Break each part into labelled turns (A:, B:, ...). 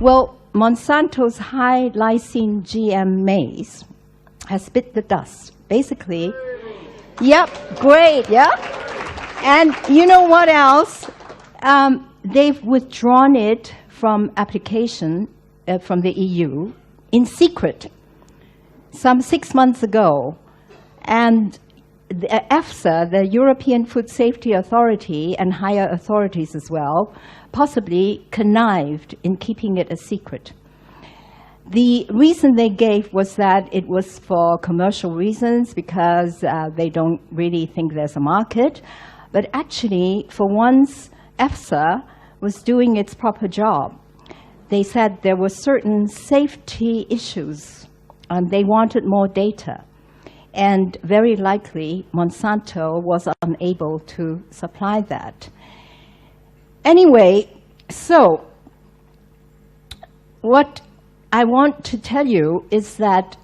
A: Well, Monsanto's high lysine GM maize has bit the dust. Basically, yep, great, yeah. And you know what else? They've withdrawn it from application from the EU in secret some 6 months ago. And the EFSA, the European Food Safety Authority, and higher authorities as well, possibly connived in keeping it a secret. The reason they gave was that it was for commercial reasons because they don't really think there's a market. But actually, for once, EFSA was doing its proper job. They said there were certain safety issues and they wanted more data. And very likely, Monsanto was unable to supply that. Anyway, so what I want to tell you is that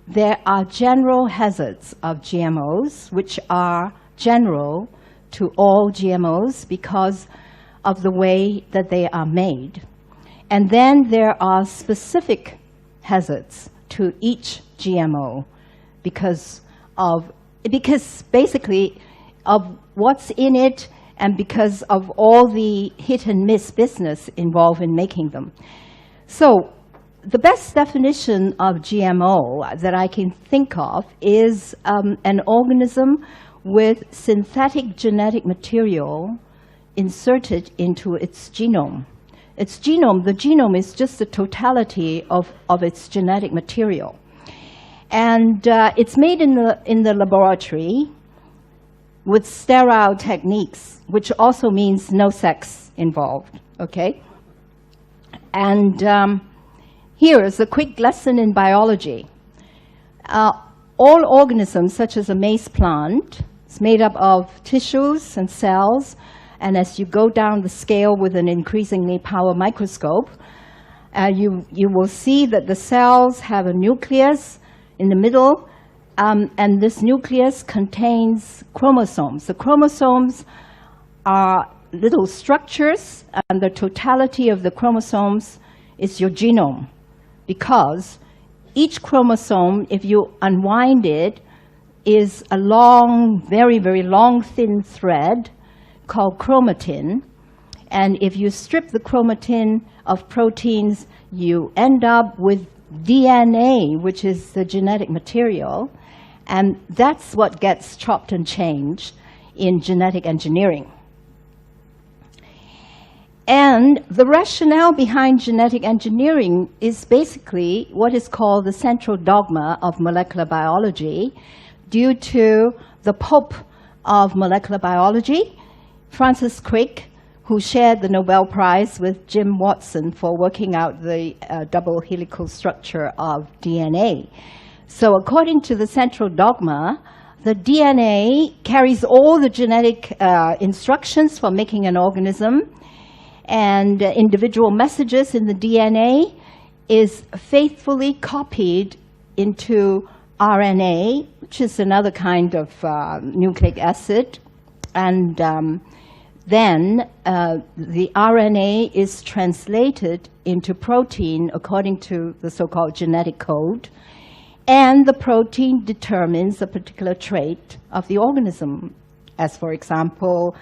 A: there are general hazards of GMOs, which are general to all GMOs because of the way that they are made. And then there are specific hazards to each GMO because basically of what's in it and because of all the hit and miss business involved in making them. So the best definition of GMO that I can think of is an organism with synthetic genetic material inserted into its genome. The genome is just the totality of its genetic material. And it's made in the laboratory with sterile techniques, which also means no sex involved, okay? And here is a quick lesson in biology. All organisms, such as a maize plant, is made up of tissues and cells, and as you go down the scale with an increasingly powerful microscope, you will see that the cells have a nucleus in the middle, and this nucleus contains chromosomes. The chromosomes are little structures, and the totality of the chromosomes is your genome, because each chromosome, if you unwind it, is a long, very, very long, thin thread called chromatin. And if you strip the chromatin of proteins, you end up with DNA, which is the genetic material. And that's what gets chopped and changed in genetic engineering. And the rationale behind genetic engineering is basically what is called the central dogma of molecular biology, due to the Pope of molecular biology, Francis Crick, who shared the Nobel Prize with Jim Watson for working out the double helical structure of DNA. So according to the central dogma, the DNA carries all the genetic instructions for making an organism, and individual messages in the DNA is faithfully copied into RNA, which is another kind of nucleic acid. And then the RNA is translated into protein according to the so-called genetic code. And the protein determines a particular trait of the organism, as for example,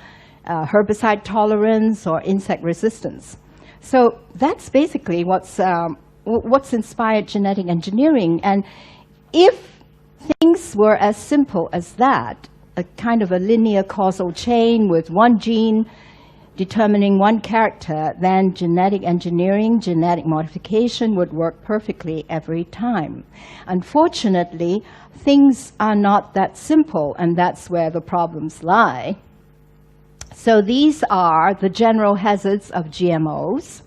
A: herbicide tolerance or insect resistance. So that's basically what's inspired genetic engineering. And if things were as simple as that, a kind of a linear causal chain with one gene determining one character, then genetic engineering, genetic modification would work perfectly every time. Unfortunately, things are not that simple, and that's where the problems lie. So these are the general hazards of GMOs.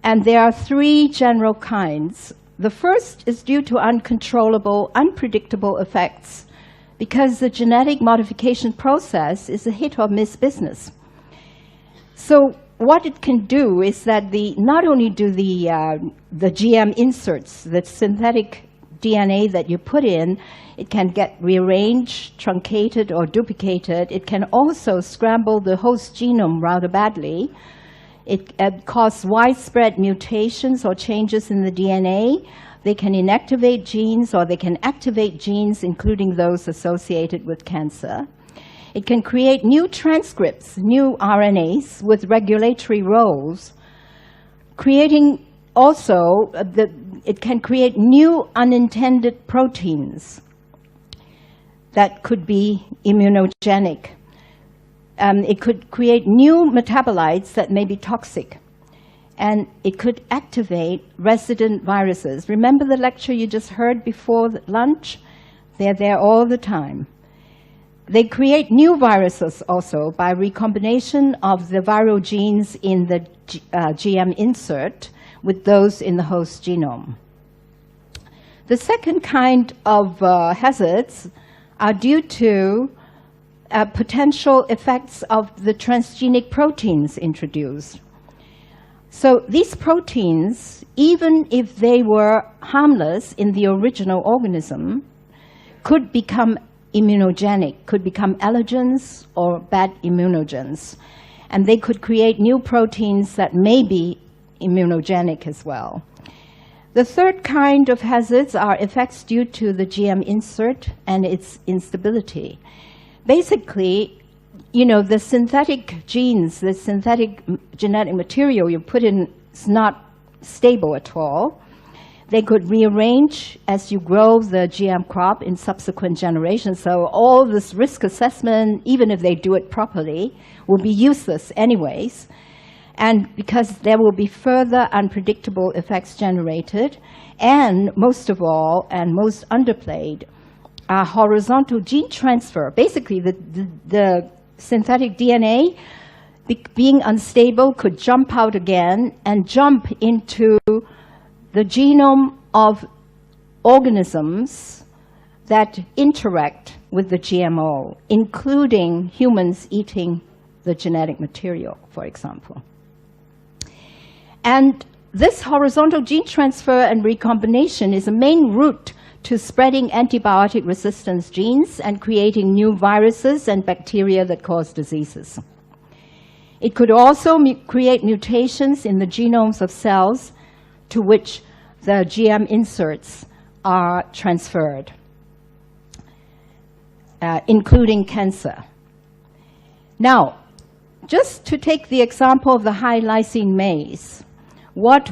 A: And there are three general kinds. The first is due to uncontrollable, unpredictable effects, because the genetic modification process is a hit or miss business. So what it can do is that not only do the GM inserts, the synthetic DNA that you put in, it can get rearranged, truncated, or duplicated. It can also scramble the host genome rather badly. It causes widespread mutations or changes in the DNA. They can inactivate genes or they can activate genes, including those associated with cancer. It can create new transcripts, new RNAs with regulatory roles, creating also, it can create new unintended proteins that could be immunogenic. It could create new metabolites that may be toxic. And it could activate resident viruses. Remember the lecture you just heard before lunch? They're there all the time. They create new viruses also by recombination of the viral genes in the GM insert with those in the host genome. The second kind of hazards are due to potential effects of the transgenic proteins introduced. So these proteins, even if they were harmless in the original organism, could become immunogenic, could become allergens or bad immunogens. And they could create new proteins that may be immunogenic as well. The third kind of hazards are effects due to the GM insert and its instability. Basically, you know, the synthetic genes, the synthetic genetic material you put in is not stable at all. They could rearrange as you grow the GM crop in subsequent generations. So all this risk assessment, even if they do it properly, will be useless anyways. And because there will be further unpredictable effects generated, and most of all, and most underplayed, are horizontal gene transfer. Basically, the synthetic DNA, being unstable, could jump out again and jump into the genome of organisms that interact with the GMO, including humans eating the genetic material, for example. And this horizontal gene transfer and recombination is a main route to spreading antibiotic resistance genes and creating new viruses and bacteria that cause diseases. It could also create mutations in the genomes of cells to which the GM inserts are transferred, including cancer. Now, just to take the example of the high lysine maize, what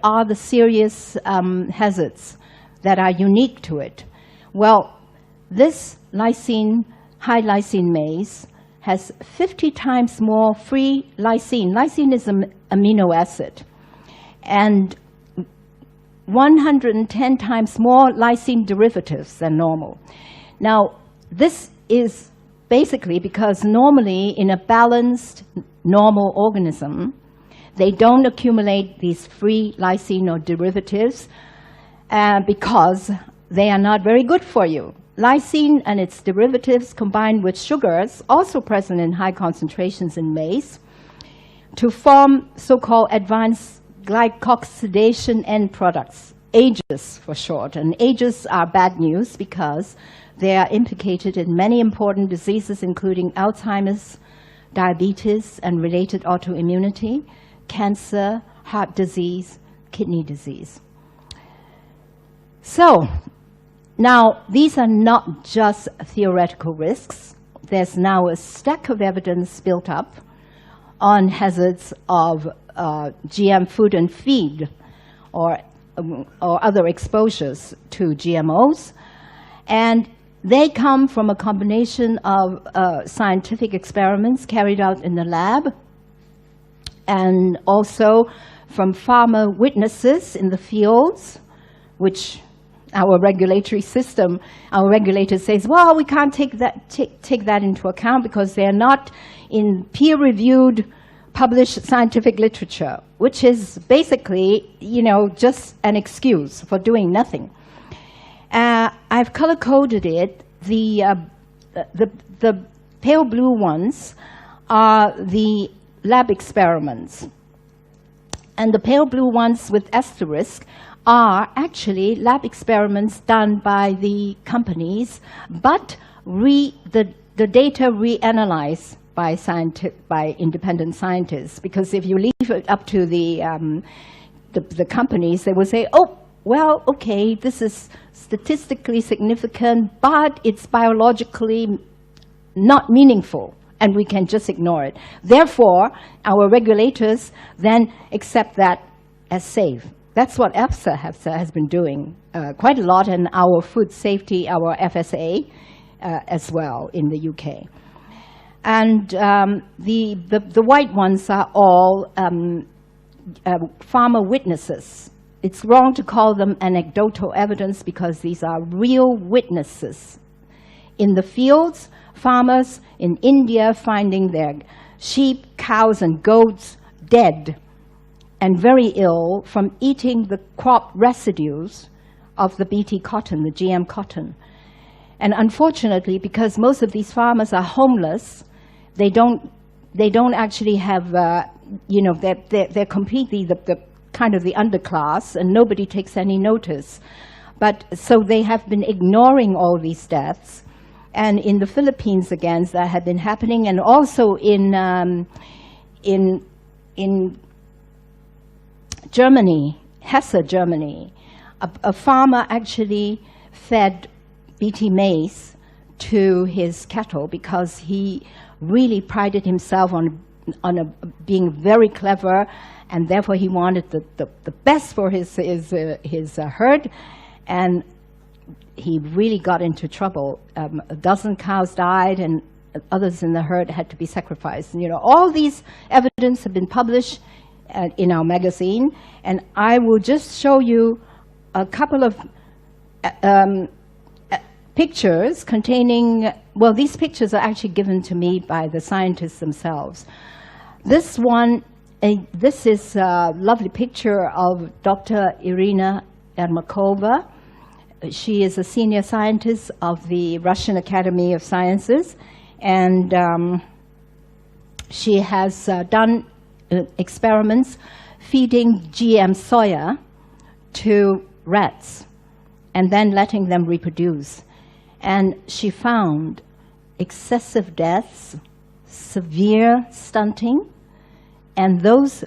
A: are the serious hazards that are unique to it? Well, this high lysine maize has 50 times more free lysine. Lysine is an amino acid. And 110 times more lysine derivatives than normal. Now, this is basically because normally in a balanced, normal organism, they don't accumulate these free lysine or derivatives because they are not very good for you. Lysine and its derivatives combined with sugars, also present in high concentrations in maize, to form so-called advanced glycoxidation end products, AGEs for short. And AGEs are bad news because they are implicated in many important diseases, including Alzheimer's, diabetes, and related autoimmunity, cancer, heart disease, kidney disease. So, now these are not just theoretical risks. There's now a stack of evidence built up on hazards of GM food and feed or other exposures to GMOs. And they come from a combination of scientific experiments carried out in the lab and also from farmer witnesses in the fields, which our regulatory system, our regulator says, well, we can't take that into account because they're not in peer-reviewed published scientific literature, which is basically, you know, just an excuse for doing nothing. I've color-coded it. The pale blue ones are the lab experiments. And the pale blue ones with asterisk are actually lab experiments done by the companies, but the data reanalyzed by independent scientists. Because if you leave it up to the companies, they will say, oh, well, okay, this is statistically significant, but it's biologically not meaningful, and we can just ignore it. Therefore, our regulators then accept that as safe. That's what EFSA has been doing quite a lot, and our food safety, our FSA, as well in the UK. And the white ones are all farmer witnesses. It's wrong to call them anecdotal evidence because these are real witnesses. In the fields, farmers in India finding their sheep, cows, and goats dead and very ill from eating the crop residues of the BT cotton, the GM cotton. And unfortunately, because most of these farmers are homeless, they don't actually have, they're completely the kind of the underclass, and nobody takes any notice. But so they have been ignoring all these deaths. And in the Philippines, again, that had been happening, and also in Germany, Hesse, Germany, a farmer actually fed BT maize to his cattle because he really prided himself on being very clever, and therefore he wanted the best for his herd, and he really got into trouble. A dozen cows died, and others in the herd had to be sacrificed. And, all these evidence have been published in our magazine, and I will just show you a couple of pictures containing, well, these pictures are actually given to me by the scientists themselves. This one, this is a lovely picture of Dr. Irina Ermakova. She is a senior scientist of the Russian Academy of Sciences, and she has done experiments feeding GM soya to rats and then letting them reproduce. And she found excessive deaths, severe stunting, and those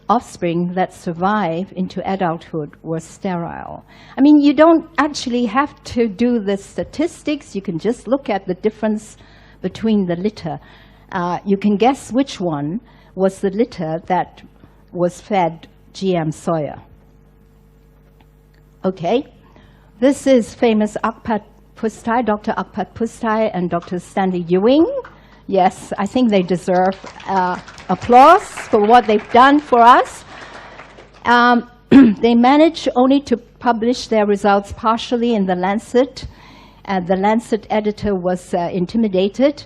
A: offspring that survive into adulthood were sterile. I mean, you don't actually have to do the statistics. You can just look at the difference between the litter. You can guess which one was the litter that was fed GM soya. Okay, this is famous Akpat Pustai, Dr. Akpat Pustai and Dr. Stanley Ewing. Yes, I think they deserve applause for what they've done for us. They managed only to publish their results partially in The Lancet. The Lancet editor was intimidated,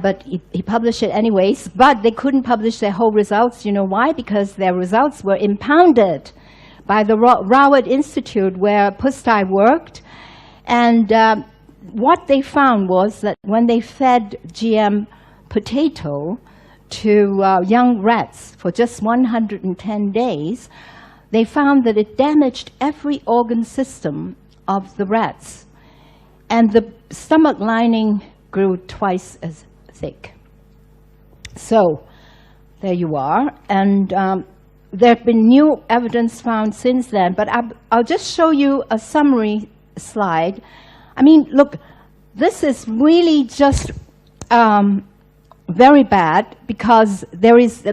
A: but he published it anyways. But they couldn't publish their whole results. You know why? Because their results were impounded by the Rawat Institute where Pustai worked. And what they found was that when they fed GM potato to young rats for just 110 days, they found that it damaged every organ system of the rats. And the stomach lining grew twice as thick. So there you are. And there have been new evidence found since then. But I'll just show you a summary slide. I mean, look, this is really just very bad because there is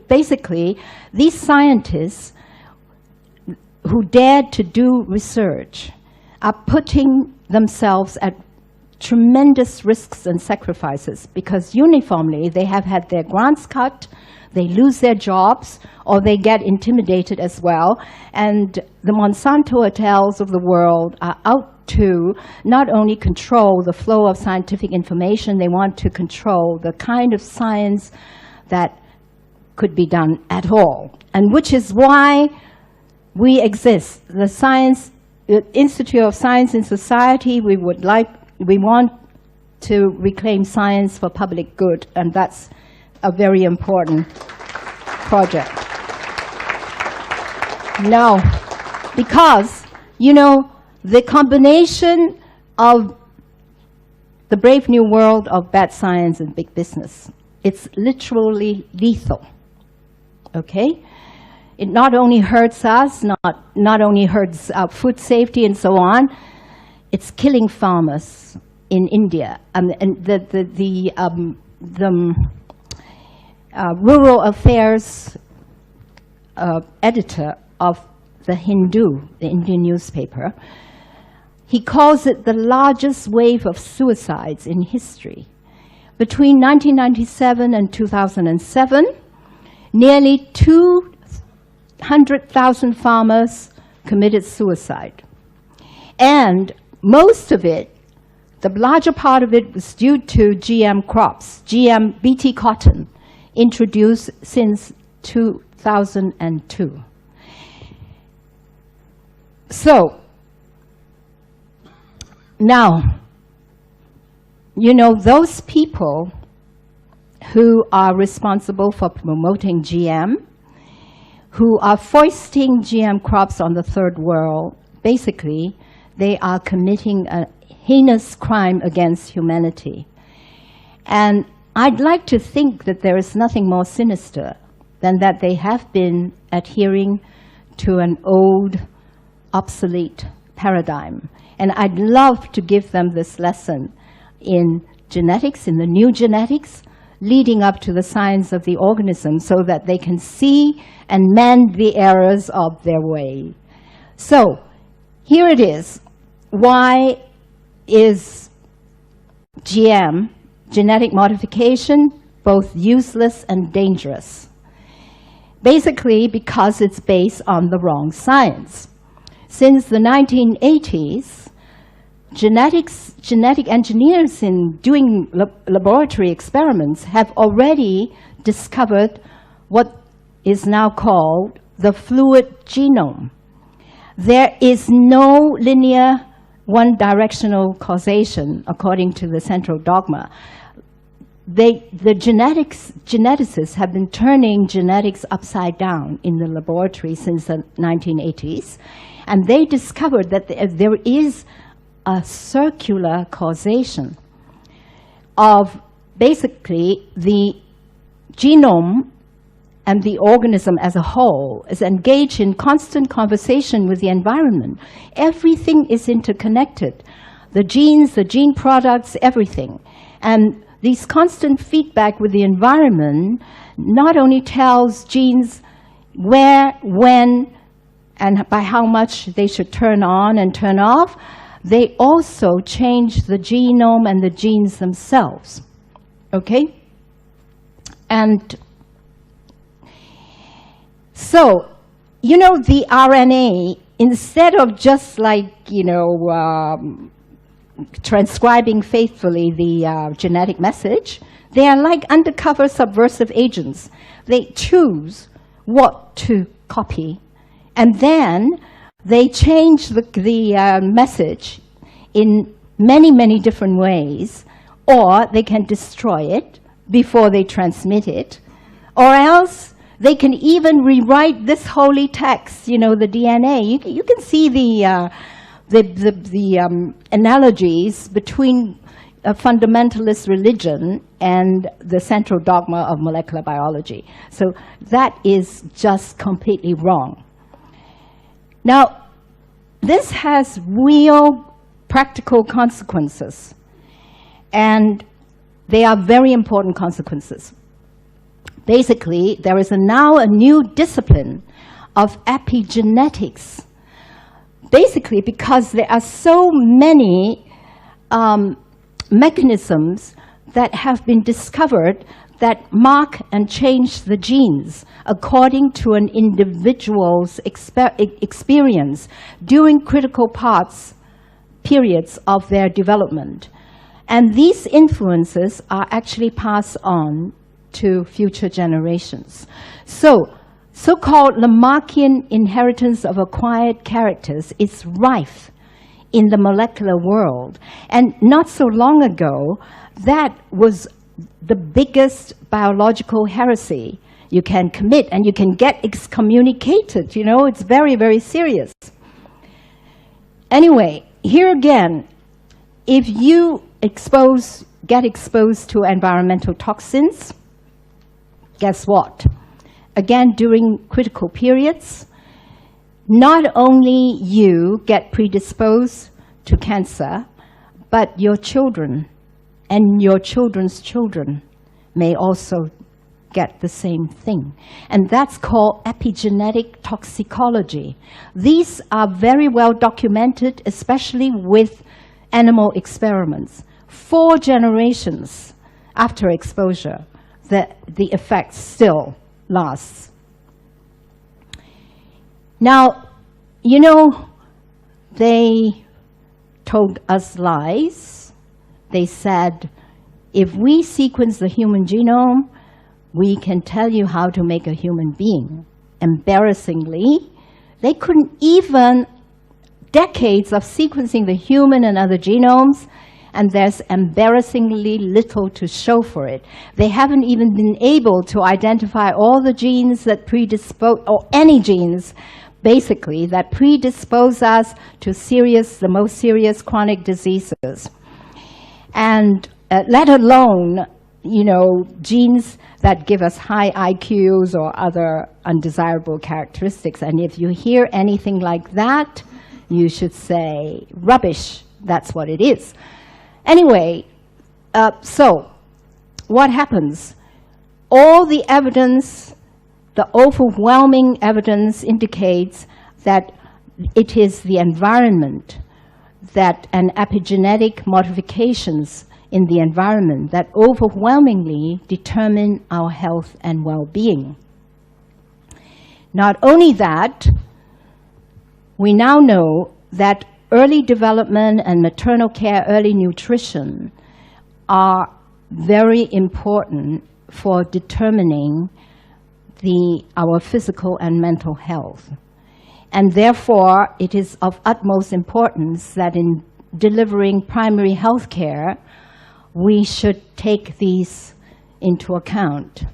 A: basically these scientists who dared to do research are putting themselves at tremendous risks and sacrifices because uniformly they have had their grants cut, they lose their jobs, or they get intimidated as well. And the Monsanto et al.'s of the world are out to not only control the flow of scientific information, they want to control the kind of science that could be done at all. And which is why we exist. The Institute of Science in Society, we want to reclaim science for public good, and that's a very important project. Now, because, the combination of the brave new world of bad science and big business It's literally lethal, okay? It not only hurts us, not only hurts our food safety and so on, it's killing farmers in India. And the rural affairs editor of the Hindu, the Indian newspaper, he calls it the largest wave of suicides in history. Between 1997 and 2007, nearly 200,000 farmers committed suicide. And most of it, the larger part of it, was due to GM crops, GM BT cotton, introduced since 2002. So, now, you know, those people who are responsible for promoting GM, who are foisting GM crops on the third world, basically, they are committing a heinous crime against humanity. And I'd like to think that there is nothing more sinister than that they have been adhering to an old, obsolete paradigm. And I'd love to give them this lesson in genetics, in the new genetics, leading up to the science of the organism, so that they can see and mend the errors of their way. So, here it is. Why is GM, genetic modification, both useless and dangerous? Basically, because it's based on the wrong science. Since the 1980s, genetic engineers in doing laboratory experiments have already discovered what is now called the fluid genome. There is no linear, one-directional causation, according to the central dogma. The geneticists have been turning genetics upside down in the laboratory since the 1980s, and they discovered that there is a circular causation of basically the genome and the organism as a whole is engaged in constant conversation with the environment. Everything is interconnected. The genes, the gene products, everything. And these constant feedback with the environment not only tells genes where, when, and by how much they should turn on and turn off, they also change the genome and the genes themselves, okay? And so, you know, the RNA, instead of just like, you know, transcribing faithfully the genetic message, they are like undercover subversive agents. They choose what to copy, and then they change the message in many, many different ways, or they can destroy it before they transmit it, or else they can even rewrite this holy text, you know, the DNA. You can see the analogies between a fundamentalist religion and the central dogma of molecular biology. So that is just completely wrong. Now, this has real practical consequences, and they are very important consequences. Basically, there is now a new discipline of epigenetics, basically because there are so many mechanisms that have been discovered that mark and change the genes according to an individual's experience during critical periods of their development. And these influences are actually passed on to future generations. So-called Lamarckian inheritance of acquired characters is rife in the molecular world. And not so long ago, that was the biggest biological heresy you can commit, and you can get excommunicated. You know, it's very, very serious. Anyway, here again, if you get exposed to environmental toxins, guess what? Again, during critical periods, not only you get predisposed to cancer, but your children and your children's children may also get the same thing. And that's called epigenetic toxicology. These are very well documented, especially with animal experiments. 4 generations after exposure, the effect still lasts. Now, you know, they told us lies. They said, if we sequence the human genome, we can tell you how to make a human being. Embarrassingly, they couldn't even, decades of sequencing the human and other genomes, and there's embarrassingly little to show for it. They haven't even been able to identify all the genes that predispose, or any genes, basically, that predispose us to the most serious chronic diseases. And let alone, you know, genes that give us high IQs or other undesirable characteristics. And if you hear anything like that, you should say, rubbish, that's what it is. Anyway, so what happens? All the evidence, the overwhelming evidence indicates that it is the environment and epigenetic modifications in the environment that overwhelmingly determine our health and well-being. Not only that, we now know that early development and maternal care, early nutrition are very important for determining our physical and mental health. And therefore, it is of utmost importance that in delivering primary health care, we should take these into account.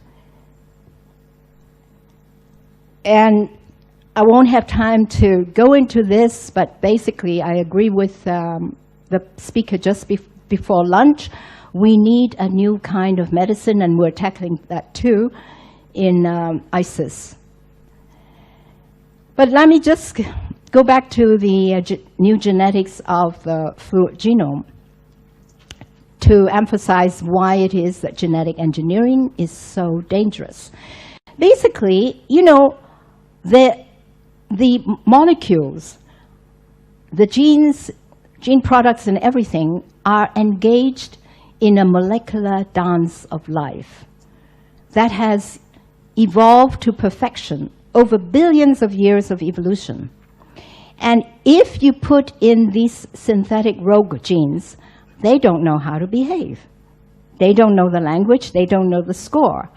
A: And I won't have time to go into this, but basically I agree with the speaker just before lunch. We need a new kind of medicine, and we're tackling that too in ISIS. But let me just go back to the new genetics of the fluid genome to emphasize why it is that genetic engineering is so dangerous. Basically, you know, the molecules, the genes, gene products and everything are engaged in a molecular dance of life that has evolved to perfection over billions of years of evolution. And if you put in these synthetic rogue genes, they don't know how to behave. They don't know the language, they don't know the score.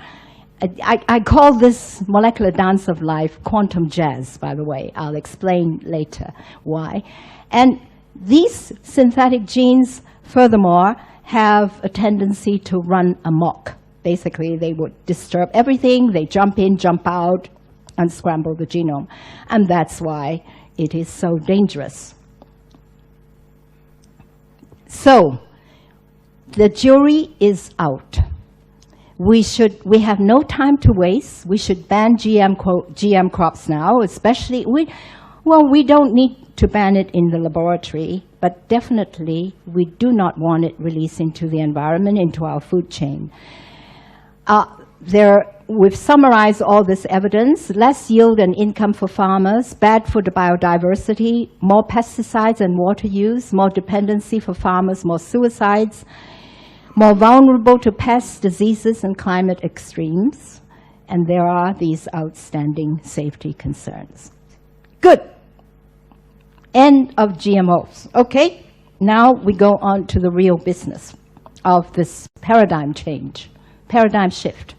A: I call this molecular dance of life quantum jazz, by the way. I'll explain later why. And these synthetic genes, furthermore, have a tendency to run amok. Basically, they would disturb everything. They jump in, jump out, and scramble the genome. And that's why it is so dangerous. So, the jury is out. We have no time to waste. We should ban GM crops now, especially, we don't need to ban it in the laboratory, but definitely we do not want it released into the environment, into our food chain. We've summarized all this evidence: less yield and income for farmers, bad for the biodiversity, more pesticides and water use, more dependency for farmers, more suicides, more vulnerable to pests, diseases, and climate extremes. And there are these outstanding safety concerns. Good. End of GMOs. Okay, now we go on to the real business of this paradigm shift.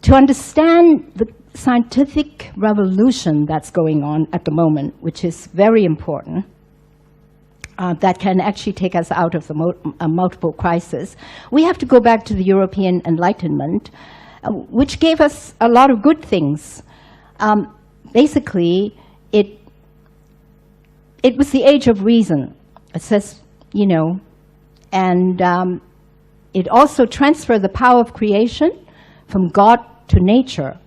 A: To understand the scientific revolution that's going on at the moment, which is very important, that can actually take us out of the multiple crises, we have to go back to the European Enlightenment, which gave us a lot of good things. Basically, it was the age of reason. It says, you know, and it also transferred the power of creation from God to nature,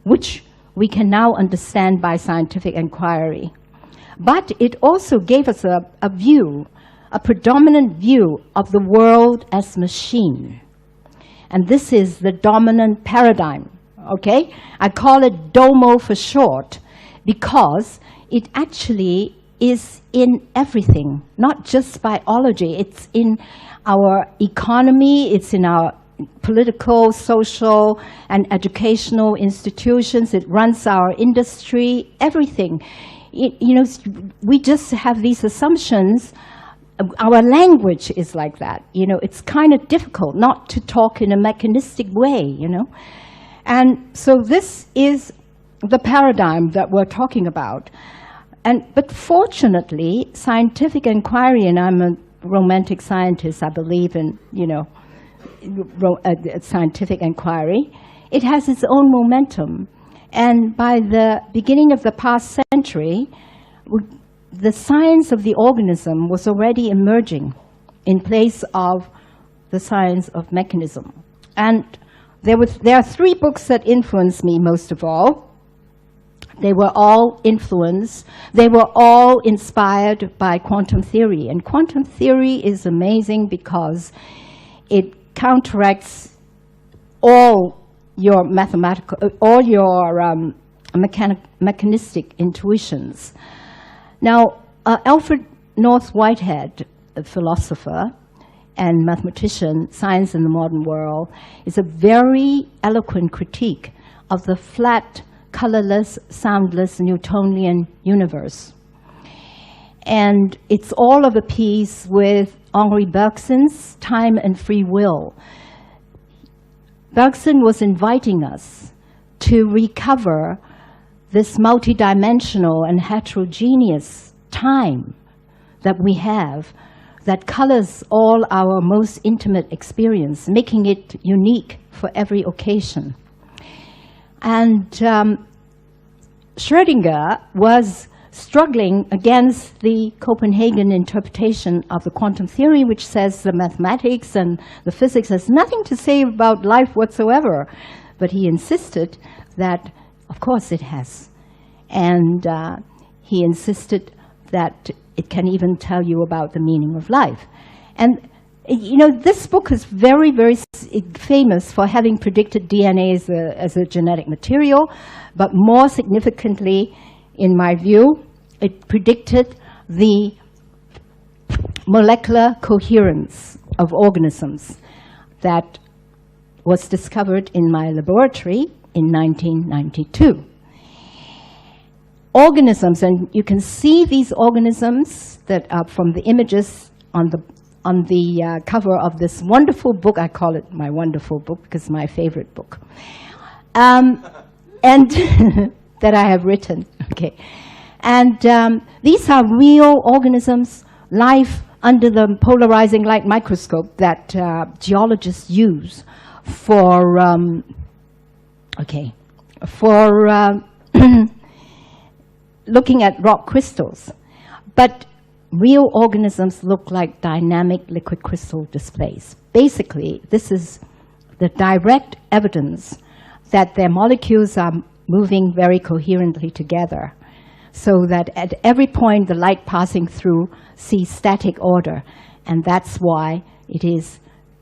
A: which we can now understand by scientific inquiry. But it also gave us a view, a predominant view of the world as machine. And this is the dominant paradigm, okay? I call it DOMO for short, because it actually is in everything, not just biology. It's in our economy, it's in our political, social, and educational institutions. It runs our industry, everything. We just have these assumptions. Our language is like that. It's kind of difficult not to talk in a mechanistic way, And so this is the paradigm that we're talking about. But fortunately, scientific inquiry, and I'm a romantic scientist, I believe in, scientific inquiry, it has its own momentum. And by the beginning of the past century, the science of the organism was already emerging in place of the science of mechanism. And there are 3 books that influenced me most of all. They were all inspired by quantum theory. And quantum theory is amazing because it counteracts all your mechanistic intuitions. Now, Alfred North Whitehead, a philosopher and mathematician, Science in the Modern World, is a very eloquent critique of the flat, colorless, soundless, Newtonian universe. And it's all of a piece with Henri Bergson's Time and Free Will. Bergson was inviting us to recover this multidimensional and heterogeneous time that we have that colors all our most intimate experience, making it unique for every occasion. And Schrödinger was struggling against the Copenhagen interpretation of the quantum theory, which says the mathematics and the physics has nothing to say about life whatsoever. But he insisted that, of course, it has. And he insisted that it can even tell you about the meaning of life. And this book is very, very famous for having predicted DNA as a genetic material, but more significantly, in my view, it predicted the molecular coherence of organisms that was discovered in my laboratory in 1992. Organisms, and you can see these organisms that are from the images on the cover of this wonderful book. I call it my wonderful book because it's my favorite book, and that I have written. Okay, and these are real organisms, life under the polarizing light microscope that geologists use for looking at rock crystals. But real organisms look like dynamic liquid crystal displays. Basically, this is the direct evidence that their molecules are moving very coherently together, so that at every point the light passing through sees static order. And that's why it is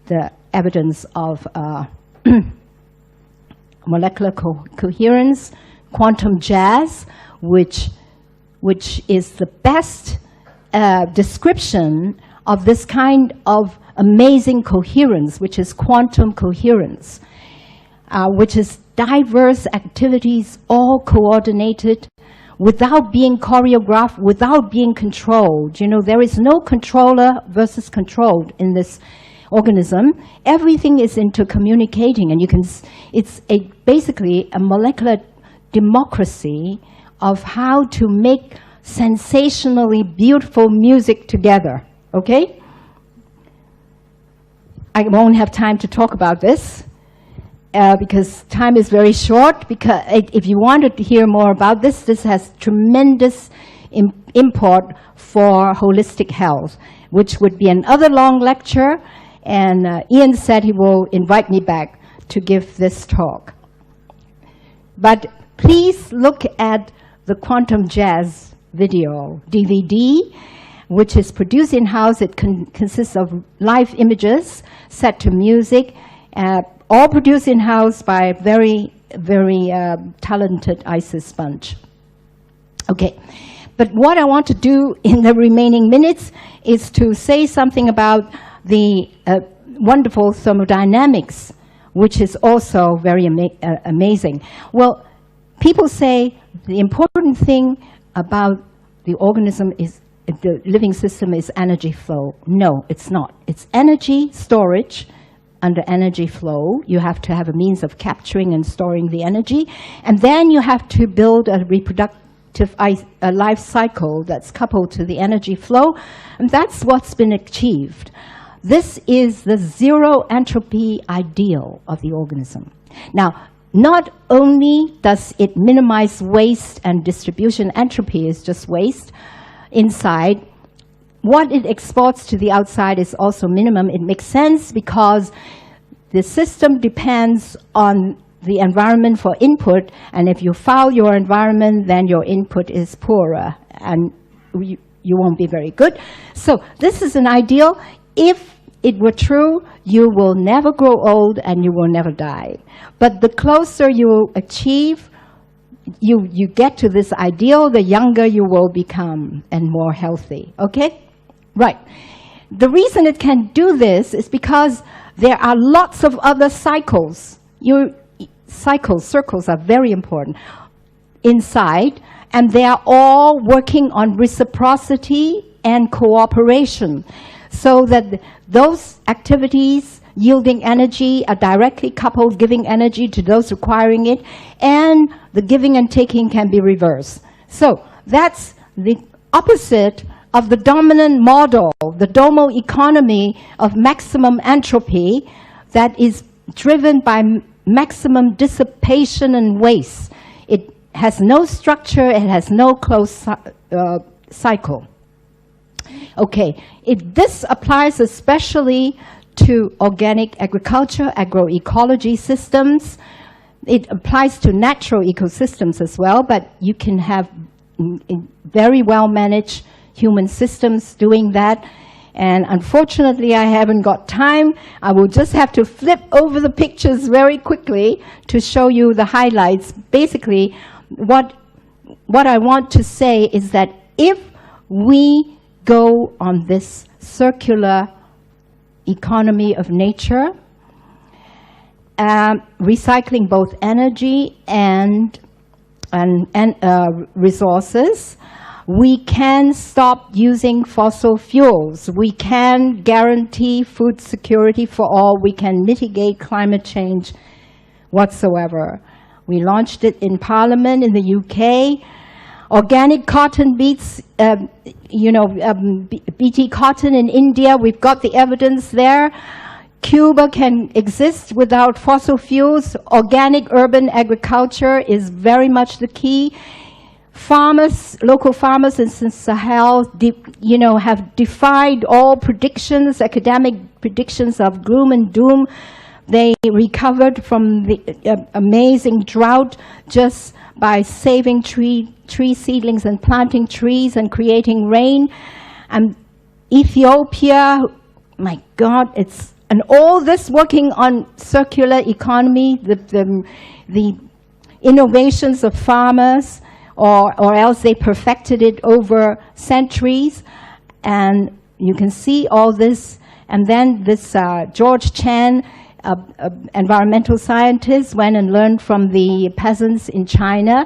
A: the evidence of molecular coherence, quantum jazz, which is the best description of this kind of amazing coherence, which is quantum coherence, which is diverse activities all coordinated without being choreographed, without being controlled. There is no controller versus controlled in this organism. Everything is intercommunicating, and it's basically a molecular democracy of how to make sensationally beautiful music together, okay? I won't have time to talk about this because time is very short. Because if you wanted to hear more about this, this has tremendous import for holistic health, which would be another long lecture. And Ian said he will invite me back to give this talk. But please look at the Quantum Jazz video, DVD, which is produced in-house. It consists of live images set to music, all produced in-house by very, very talented Isis bunch. Okay, but what I want to do in the remaining minutes is to say something about the wonderful thermodynamics, which is also very amazing. Well, people say the important thing about the organism is the living system is energy flow. No, it's not. It's energy storage. Under energy flow, you have to have a means of capturing and storing the energy, and then you have to build a reproductive life cycle that's coupled to the energy flow, and that's what's been achieved. This is the zero entropy ideal of the organism. Now, not only does it minimize waste and distribution, entropy is just waste inside, what it exports to the outside is also minimum. It makes sense because the system depends on the environment for input, and if you foul your environment, then your input is poorer, and you won't be very good. So this is an ideal. If it were true, you will never grow old and you will never die. But the closer you achieve, you get to this ideal, the younger you will become and more healthy, okay? Right. The reason it can do this is because there are lots of other cycles. Circles are very important inside, and they are all working on reciprocity and cooperation, so that those activities yielding energy are directly coupled, giving energy to those requiring it, and the giving and taking can be reversed. So that's the opposite of the dominant model, the domo economy of maximum entropy that is driven by maximum dissipation and waste. It has no structure, it has no closed cycle. Okay, this applies especially to organic agriculture, agroecology systems. It applies to natural ecosystems as well, but you can have very well managed human systems doing that. And unfortunately, I haven't got time. I will just have to flip over the pictures very quickly to show you the highlights. Basically, what I want to say is that if we go on this circular economy of nature, recycling both energy and resources, we can stop using fossil fuels. We can guarantee food security for all. We can mitigate climate change whatsoever. We launched it in Parliament in the UK. Organic cotton beets, BT cotton in India, we've got the evidence there. Cuba can exist without fossil fuels. Organic urban agriculture is very much the key. Farmers, local farmers in Sahel, have defied all predictions, academic predictions of gloom and doom. They recovered from the amazing drought just by saving tree seedlings and planting trees and creating rain. And Ethiopia, my God, and all this working on circular economy, the innovations of farmers, or else they perfected it over centuries. And you can see all this. And then this George Chan, environmental scientist, went and learned from the peasants in China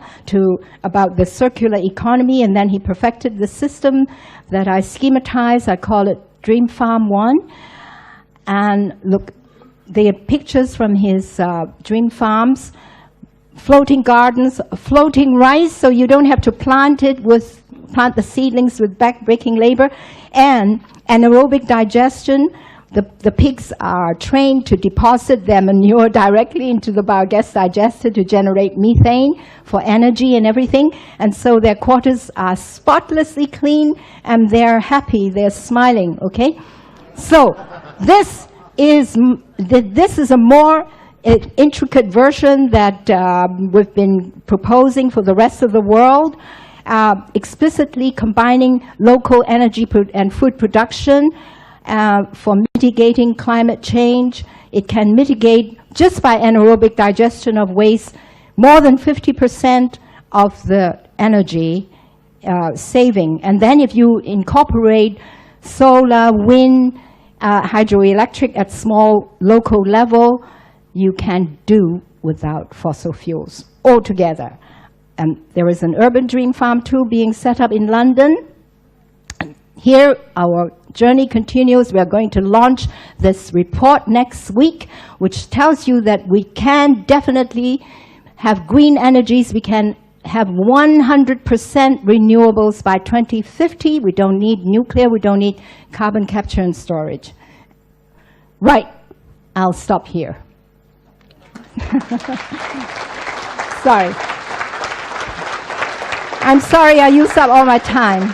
A: about the circular economy, and then he perfected the system that I schematized. I call it Dream Farm 1. And look, they are pictures from his dream farms. Floating gardens, floating rice, so you don't have to plant the seedlings with back-breaking labor, and anaerobic digestion. The pigs are trained to deposit their manure directly into the biogas digester to generate methane for energy and everything, and so their quarters are spotlessly clean, and they're happy, they're smiling, okay? So this this is a more intricate version that we've been proposing for the rest of the world, explicitly combining local energy and food production for mitigating climate change. It can mitigate, just by anaerobic digestion of waste, more than 50% of the energy saving. And then if you incorporate solar, wind, hydroelectric at small local level, you can do without fossil fuels altogether. There is an urban dream farm too being set up in London. Here our journey continues. We are going to launch this report next week, which tells you that we can definitely have green energies. We can have 100% renewables by 2050. We don't need nuclear. We don't need carbon capture and storage. Right. I'll stop here. Sorry. I'm sorry I used up all my time.